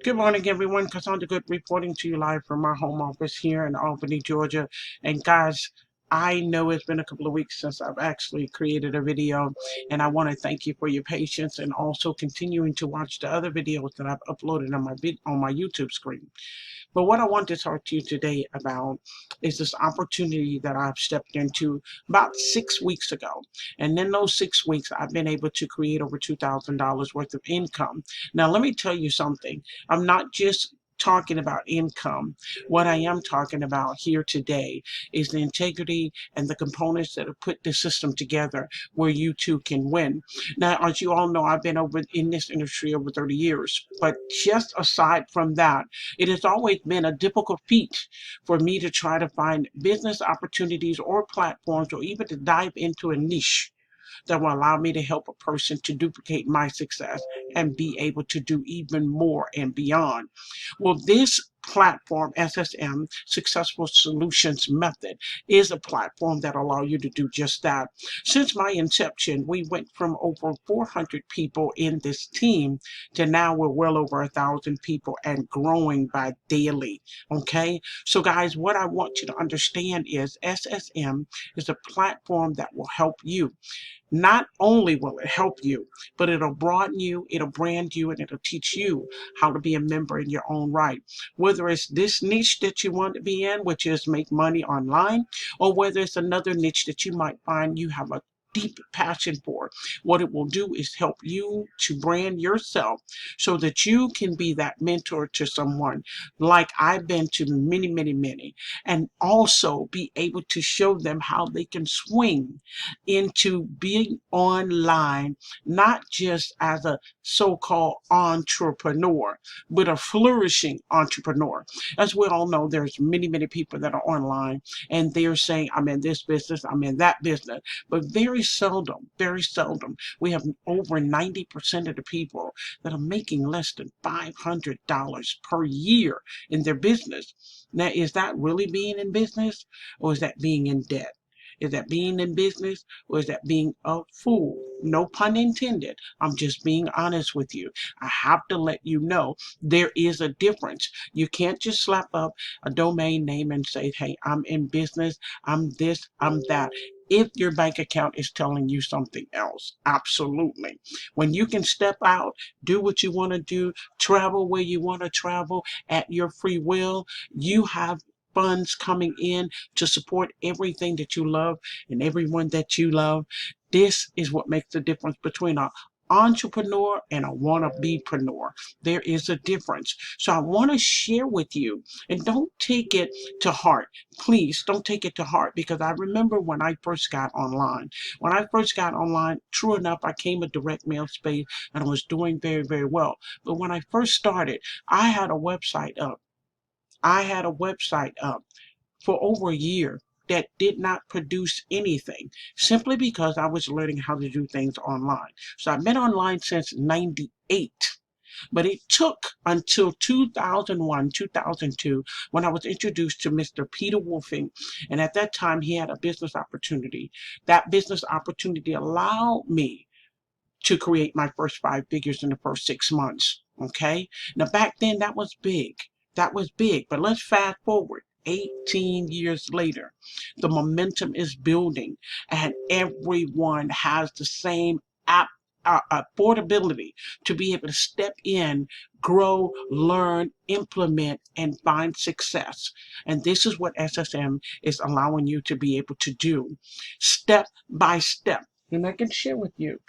Good morning, everyone. Cassandra Good reporting to you live from my home office here in Albany, Georgia. And guys, I know it's been a couple of weeks since I've actually created a video, and I want to thank you for your patience and also continuing to watch the other videos that I've uploaded on my YouTube screen. But what I want to talk to you today about is this opportunity that I've stepped into about 6 weeks ago. And in those 6 weeks, I've been able to create over $2,000 worth of income. Now, let me tell you something. I'm not just talking about income. What I am talking about here today is the integrity and the components that have put the system together where you too can win. Now, as you all know, I've been over in this industry over 30 years, but just aside from that, it has always been a difficult feat for me to try to find business opportunities or platforms or even to dive into a niche that will allow me to help a person to duplicate my success and be able to do even more and beyond. Well, this platform, SSM, Successful Solutions Method, is a platform that allows you to do just that. Since my inception, we went from over 400 people in this team to now we're well over 1,000 people and growing by daily. Okay, so guys, what I want you to understand is SSM is a platform that will help you. Not only will it help you, but it'll broaden you, it'll brand you, and it'll teach you how to be a member in your own right. Whether it's this niche that you want to be in, which is make money online, or whether it's another niche that you might find you have a deep passion for. What it will do is help you to brand yourself so that you can be that mentor to someone like I've been to many, and also be able to show them how they can swing into being online, not just as a so-called entrepreneur, but a flourishing entrepreneur. As we all know, there's many people that are online and they're saying, I'm in this business, I'm in that business. But very seldom, we have over 90% of the people that are making less than $500 per year in their business. Now, is that really being in business, or is that being in debt? Is that being in business, or is that being a fool? No pun intended. I'm just being honest with you. I have to let you know there is a difference. You can't just slap up a domain name and say, hey, I'm in business, I'm this, I'm that. If your bank account is telling you something else, absolutely. When you can step out, do what you want to do, travel where you want to travel at your free will, you have funds coming in to support everything that you love and everyone that you love. This is what makes the difference between an entrepreneur and a wannabe-preneur. There is a difference. So I want to share with you, and don't take it to heart. Please don't take it to heart, because I remember when I first got online. When I first got online, true enough, I came a direct mail space and I was doing very well. But when I first started, I had a website up. I had a website up for over a year that did not produce anything, simply because I was learning how to do things online. So I've been online since 98. But it took until 2001, 2002, when I was introduced to Mr. Peter Wolfing. And at that time, he had a business opportunity. That business opportunity allowed me to create my first 5 figures in the first 6 months. Okay. Now, back then, that was big. That was big. But let's fast forward. 18 years later, the momentum is building, and everyone has the same affordability to be able to step in, grow, learn, implement, and find success. And this is what SSM is allowing you to be able to do step by step. And I can share with you,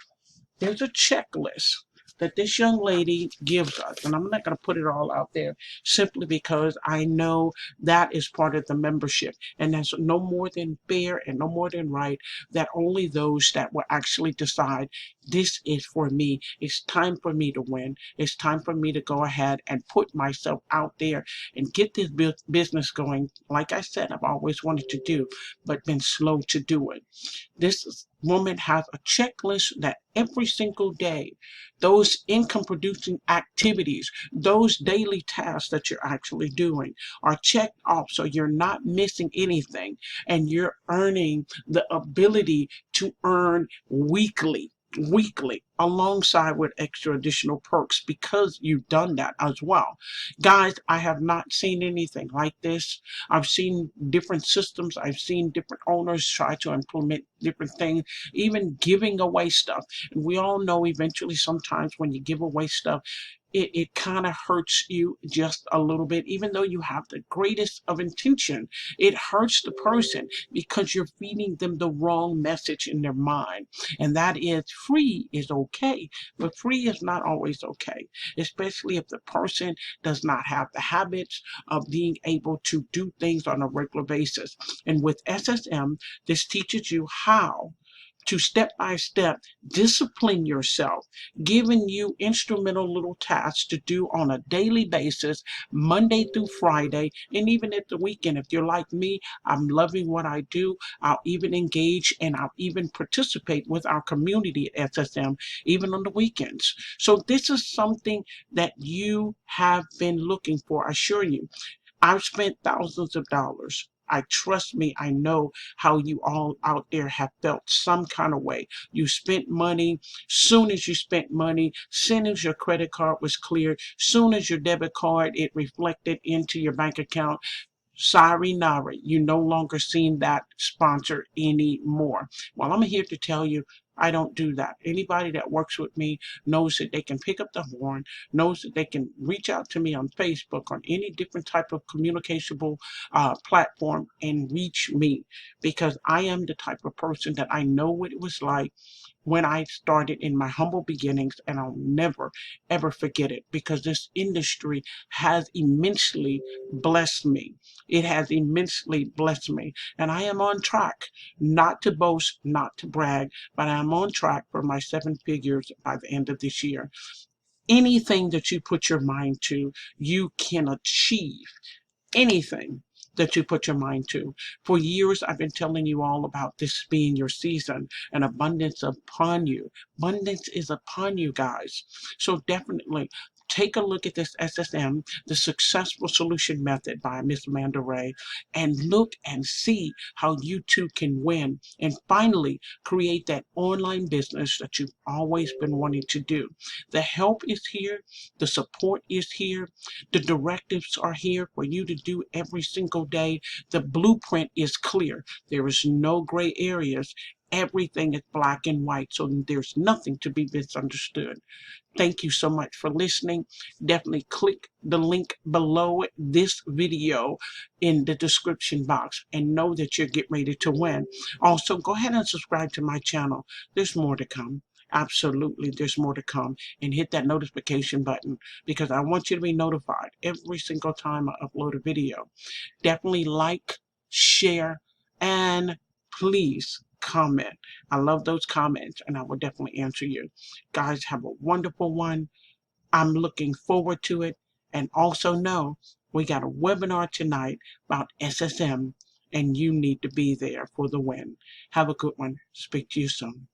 there's a checklist that this young lady gives us, and I'm not going to put it all out there simply because I know that is part of the membership, and that's no more than fair and no more than right that only those that will actually decide this is for me. It's time for me to win. It's time for me to go ahead and put myself out there and get this business going. Like I said, I've always wanted to do, but been slow to do it. This woman has a checklist that every single day, those income producing activities, those daily tasks that you're actually doing are checked off, so you're not missing anything and you're earning the ability to earn weekly. weekly alongside with extra additional perks because you've done that as well. Guys, I have not seen anything like this. I've seen different systems. I've seen different owners try to implement different things, even giving away stuff. And we all know eventually sometimes when you give away stuff, it kind of hurts you just a little bit, even though you have the greatest of intention. It hurts the person because you're feeding them the wrong message in their mind. And that is free is okay, but free is not always okay, especially if the person does not have the habits of being able to do things on a regular basis. And with SSM, this teaches you how to step by step discipline yourself, giving you instrumental little tasks to do on a daily basis, Monday through Friday, and even at the weekend. If you're like me, I'm loving what I do. I'll even engage and I'll even participate with our community at SSM, even on the weekends. So this is something that you have been looking for, I assure you. I've spent thousands of dollars. I trust me, I know how you all out there have felt some kind of way. You spent money, soon as you spent money, soon as your credit card was cleared, soon as your debit card, it reflected into your bank account. Sorry, Nari, you no longer seen that sponsor anymore. Well, I'm here to tell you, I don't do that. Anybody that works with me knows that they can pick up the horn, knows that they can reach out to me on Facebook, on any different type of communicable platform and reach me, because I am the type of person that I know what it was like when I started in my humble beginnings, and I'll never ever forget it because this industry has immensely blessed me. It has immensely blessed me, and I am on track, not to boast, not to brag, but I'm on track for my 7 figures by the end of this year. Anything that you put your mind to, you can achieve anything that you put your mind to. For years, I've been telling you all about this being your season and abundance upon you. Abundance is upon you, guys. So definitely take a look at this SSM, the Successful Solution Method by Miss Amanda Ray, and look and see how you too can win and finally create that online business that you've always been wanting to do. The help is here, the support is here, the directives are here for you to do every single day. The blueprint is clear. There is no gray areas. Everything is black and white, so there's nothing to be misunderstood. Thank you so much for listening. Definitely click the link below this video in the description box and know that you're getting ready to win. Also, go ahead and subscribe to my channel. There's more to come. Absolutely, there's more to come. And hit that notification button because I want you to be notified every single time I upload a video. Definitely like, share, and please comment. I love those comments and I will definitely answer you. Guys, have a wonderful one. I'm looking forward to it. And also know we got a webinar tonight about SSM and you need to be there for the win. Have a good one. Speak to you soon.